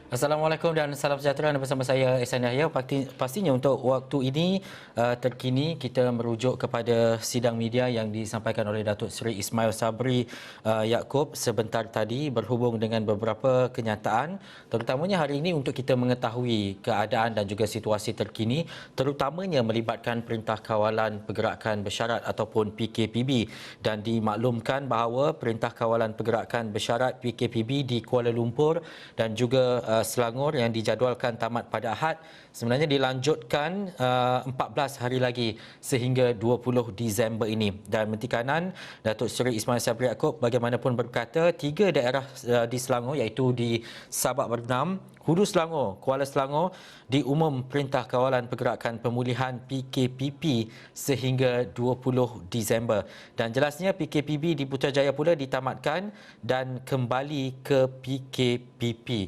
Assalamualaikum dan salam sejahtera bersama saya Ehsan Yahya. Pastinya untuk waktu ini terkini kita merujuk kepada sidang media yang disampaikan oleh Datuk Seri Ismail Sabri Yaakob sebentar tadi berhubung dengan beberapa kenyataan, terutamanya hari ini untuk kita mengetahui keadaan dan juga situasi terkini, terutamanya melibatkan Perintah Kawalan Pergerakan Bersyarat ataupun PKPB, dan dimaklumkan bahawa Perintah Kawalan Pergerakan Bersyarat PKPB di Kuala Lumpur dan juga Selangor yang dijadualkan tamat pada Ahad sebenarnya dilanjutkan 14 hari lagi sehingga 20 Disember ini. Dan Menteri Kanan Datuk Seri Ismail Sabri Yaakob bagaimanapun berkata 3 daerah di Selangor iaitu di Sabak Bernam, Hulu Selangor, Kuala Selangor diumum Perintah Kawalan Pergerakan Pemulihan PKPP sehingga 20 Disember. Dan jelasnya PKPB di Putrajaya pula ditamatkan dan kembali ke PKPP.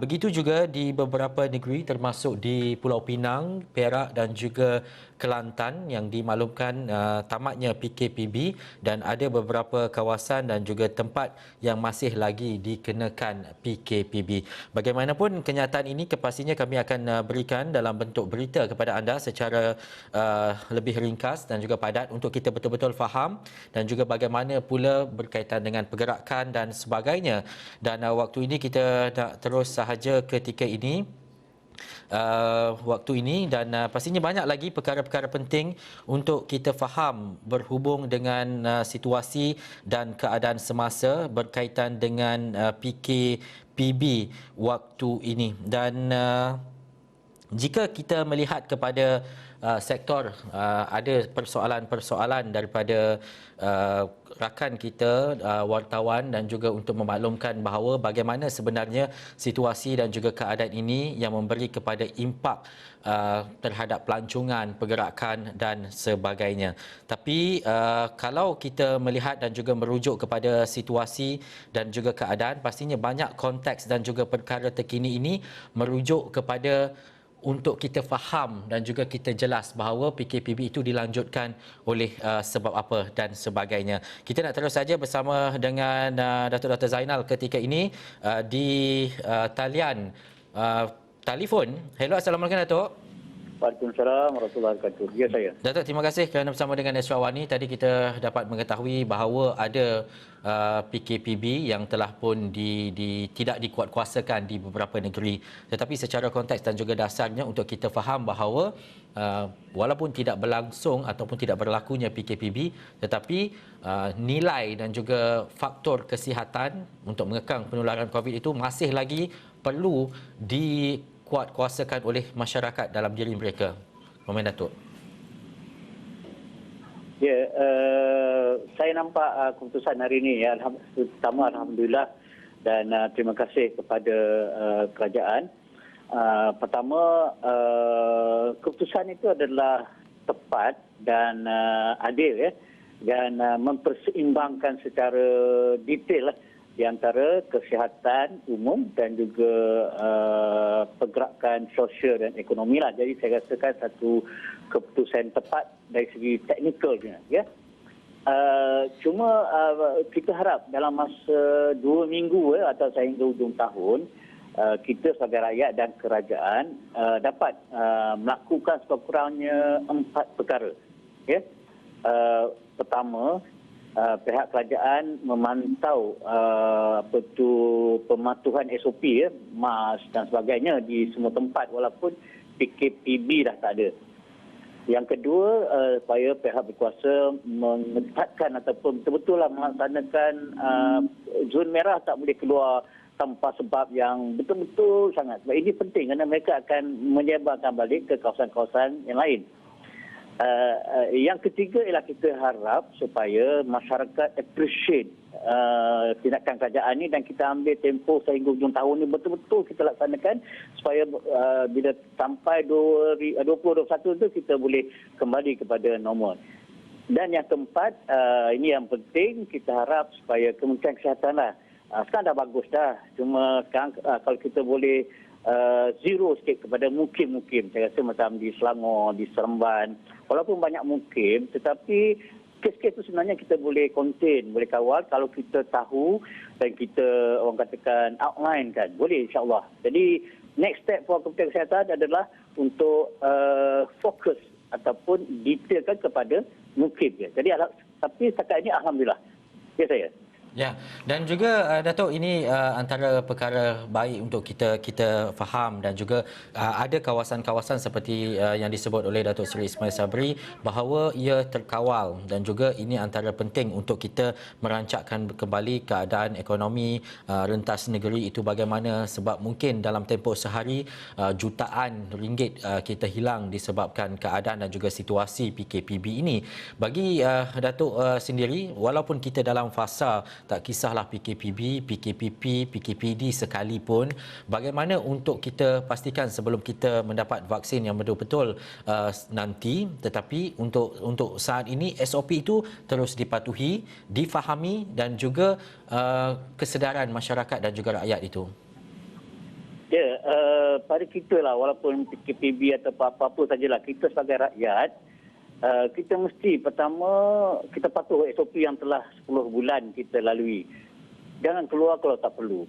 Begitu juga di beberapa negeri termasuk di Pulau Pinang, Perak dan juga Kelantan yang dimaklumkan tamatnya PKPB, dan ada beberapa kawasan dan juga tempat yang masih lagi dikenakan PKPB. Bagaimanapun kenyataan ini kepastinya kami akan berikan dalam bentuk berita kepada anda secara lebih ringkas dan juga padat untuk kita betul-betul faham, dan juga bagaimana pula berkaitan dengan pergerakan dan sebagainya. Dan waktu ini kita nak terus sahaja ketika ini, waktu ini, dan pastinya banyak lagi perkara-perkara penting untuk kita faham berhubung dengan situasi dan keadaan semasa berkaitan dengan PKPB waktu ini. Dan jika kita melihat kepada sektor, ada persoalan-persoalan daripada rakan kita wartawan, dan juga untuk memaklumkan bahawa bagaimana sebenarnya situasi dan juga keadaan ini yang memberi kepada impak terhadap pelancongan, pergerakan dan sebagainya. Tapi kalau kita melihat dan juga merujuk kepada situasi dan juga keadaan, pastinya banyak konteks dan juga perkara terkini ini merujuk kepada untuk kita faham dan juga kita jelas bahawa PKPB itu dilanjutkan oleh sebab apa dan sebagainya. Kita nak terus saja bersama dengan Datuk Dr. Zainal ketika ini di talian telefon. Hello, Assalamualaikum Datuk. Waalaikumsalam warahmatullahi wabarakatuh. Ya, saya. Datuk, terima kasih kerana bersama dengan Esra Wani. Tadi kita dapat mengetahui bahawa ada PKPB yang telah pun tidak dikuatkuasakan di beberapa negeri. Tetapi secara konteks dan juga dasarnya untuk kita faham bahawa walaupun tidak berlangsung ataupun tidak berlakunya PKPB, tetapi nilai dan juga faktor kesihatan untuk mengekang penularan COVID itu masih lagi perlu dikuatkuasakan oleh masyarakat dalam diri mereka. Komen Datuk. Ya, saya nampak keputusan hari ini ya, pertama alhamdulillah, dan terima kasih kepada kerajaan. Pertama, keputusan itu adalah tepat dan adil ya, dan memperseimbangkan secara detail di antara kesihatan umum dan juga pergerakan sosial dan ekonomi lah. Jadi saya rasakan satu keputusan tepat dari segi teknikalnya. Ya. Cuma kita harap dalam masa 2 minggu atau sehingga hujung tahun, kita sebagai rakyat dan kerajaan dapat melakukan sekurang-kurangnya 4 perkara. Ya. Pertama, pihak kerajaan memantau pematuhan SOP ya, MAS dan sebagainya di semua tempat walaupun PKPB dah tak ada. Yang kedua, supaya pihak berkuasa mengetatkan ataupun betul-betul melaksanakan zon merah tak boleh keluar tanpa sebab yang betul-betul sangat. Sebab ini penting kerana mereka akan menyebarkan balik ke kawasan-kawasan yang lain. Yang ketiga ialah kita harap supaya masyarakat appreciate tindakan kerajaan ini, dan kita ambil tempoh sehingga hujung tahun ini betul-betul kita laksanakan supaya bila sampai 2021 itu kita boleh kembali kepada normal. Dan yang keempat, ini yang penting, kita harap supaya Kementerian Kesihatan lah, sekarang dah bagus dah, cuma sekarang kalau kita boleh zero sikit kepada mukim-mukim. Saya rasa macam di Selangor, di Seremban, walaupun banyak mukim, tetapi kes-kes itu sebenarnya kita boleh contain, boleh kawal kalau kita tahu dan kita orang katakan outline kan. Boleh insya-Allah. Jadi next step for Kementerian Kesihatan adalah untuk fokus ataupun detailkan kepada mukib je. Jadi tapi setakat ini alhamdulillah. Ya saya. Ya, dan juga Datuk, ini antara perkara baik untuk kita faham, dan juga ada kawasan-kawasan seperti yang disebut oleh Datuk Seri Ismail Sabri bahawa ia terkawal, dan juga ini antara penting untuk kita merancangkan kembali keadaan ekonomi rentas negeri itu bagaimana, sebab mungkin dalam tempoh sehari jutaan ringgit kita hilang disebabkan keadaan dan juga situasi PKPB ini. Bagi Datuk sendiri, walaupun kita dalam fasa tak kisahlah PKPB, PKPP, PKPD sekalipun, bagaimana untuk kita pastikan sebelum kita mendapat vaksin yang betul-betul nanti, tetapi untuk saat ini SOP itu terus dipatuhi, difahami, dan juga kesedaran masyarakat dan juga rakyat itu. Ya, pada kita lah, walaupun PKPB atau apa-apa sajalah, kita sebagai rakyat, kita mesti pertama kita patuh SOP yang telah 10 bulan kita lalui. Jangan keluar kalau tak perlu.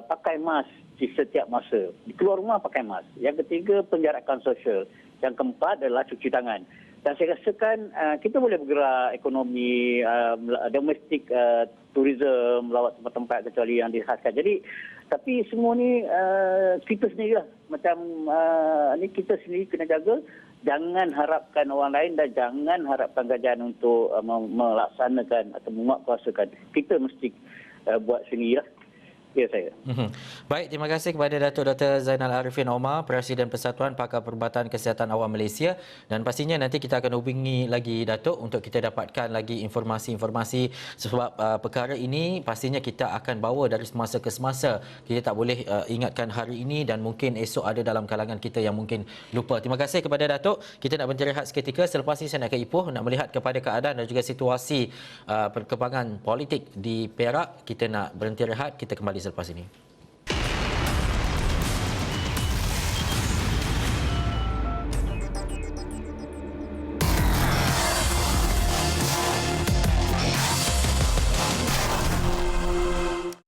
Pakai mask di setiap masa. Di keluar rumah pakai mask. Yang ketiga, penjarakan sosial. Yang keempat adalah cuci tangan. Dan saya rasakan kita boleh bergerak ekonomi, domestik, tourism, melawat tempat-tempat kecuali yang dikhaskan. Jadi, tapi semua ni kita sendirilah. Macam ni kita sendiri kena jaga. Jangan harapkan orang lain dan jangan harapkan kerajaan untuk melaksanakan atau menguatkuasakan. Kita mesti buat sendirilah. Ya saya. Baik, terima kasih kepada Datuk Dr. Zainal Arifin Omar, Presiden Persatuan Pakar Perubatan Kesihatan Awam Malaysia, dan pastinya nanti kita akan hubungi lagi Datuk untuk kita dapatkan lagi informasi-informasi, sebab perkara ini pastinya kita akan bawa dari semasa ke semasa. Kita tak boleh ingatkan hari ini dan mungkin esok ada dalam kalangan kita yang mungkin lupa. Terima kasih kepada Datuk. Kita nak berhenti rehat seketika. Selepas ini saya nak ke Ipoh nak melihat kepada keadaan dan juga situasi perkembangan politik di Perak. Kita nak berhenti rehat, kita kembali selepas ini.